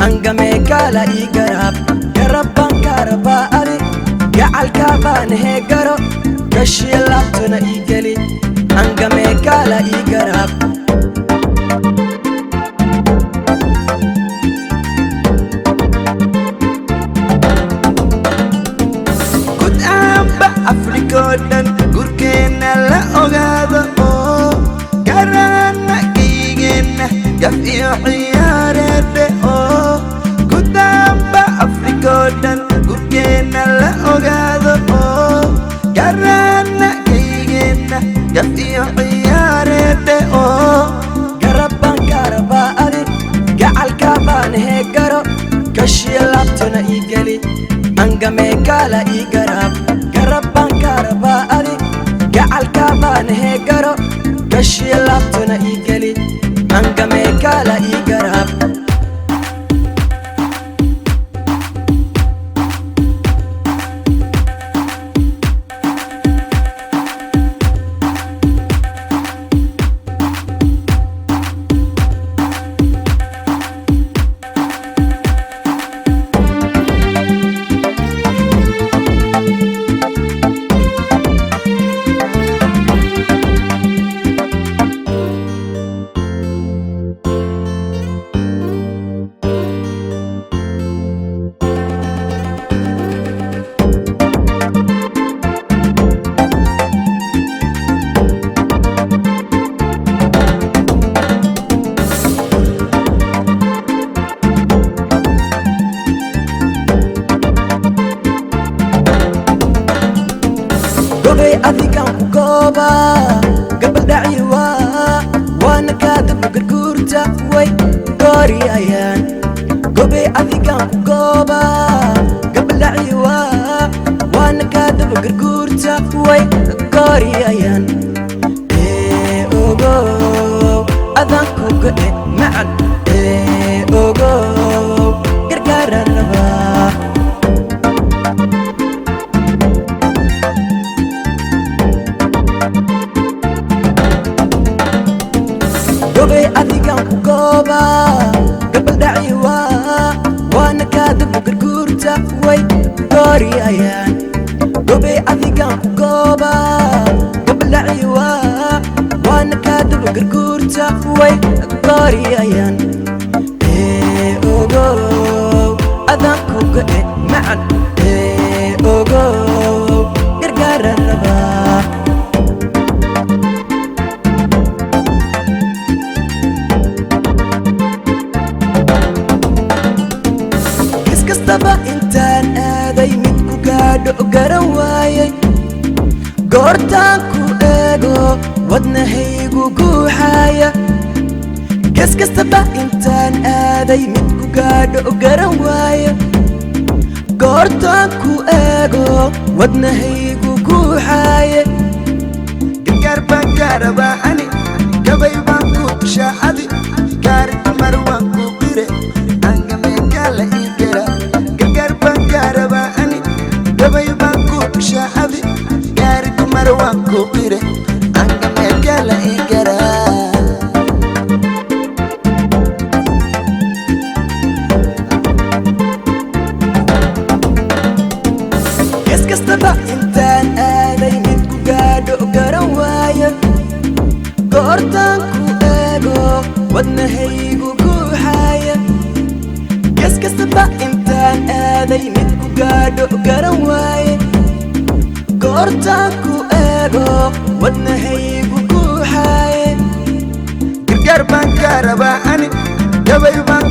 angame kala igarab garabban karaba ali gacalka baan heegaro gashiya laabtuna igeli angame kala igarab Afrikodan gurkeena la ogaado oo garana kiigena gafiyo ciyaarede oo gudamba Afrikodan gurkeena la ogaado oo garana kiigena gafiyo ciyaarede oo garabban karaba ali gacalka baan heegaro gashiya laabtuna igeli angame kala igarab garabban karaba ali gacalka baan heegaro gashiya laabtuna igeli angame kala igarab gobey adigan ku gooba gabadhaci waana kaadaba garguurta way gooriyayaan gobey adigan ku gooba gabadhaci waana kaadaba garguurta way gooriyayaan ogow adanku gadhe macan ogow gargaara rabaa gobey adigan ku gooba gabadhaci waana kaadaba garguurta way gooriyayaan gobey adigan ku gooba gabadhaci waana kaadaba garguurta way gooriyayaan ogow adanku gadhe macan ogow gargaara rabaa kastaba intaan aaday mid ku gaadho garan waayay goortaan ku eego wadnahaygu guuxaaya ges kastaba intaan aaday mid ku gaadho garan waaya goortaan ku eego wadnahaygu guuxaaya gargaar baan gaarabaa ani gabay baan ku shaacadi gaari dumar waan ku qire angame kala igara gargaar baan gaarabaa ani gabay baan ku shaacadi gaari dumar waan ku qire angame kala igara ges kastaba intaan aaday mid ku gaadho garan waaya goortaan ku eego wadnahaygu guuxaaya ges kastaba intaan aaday mid ku gaadho garan waaye goortaan ku eego wadnahaygu guuxaaye gargaar baan gaarabaa ani gabay baan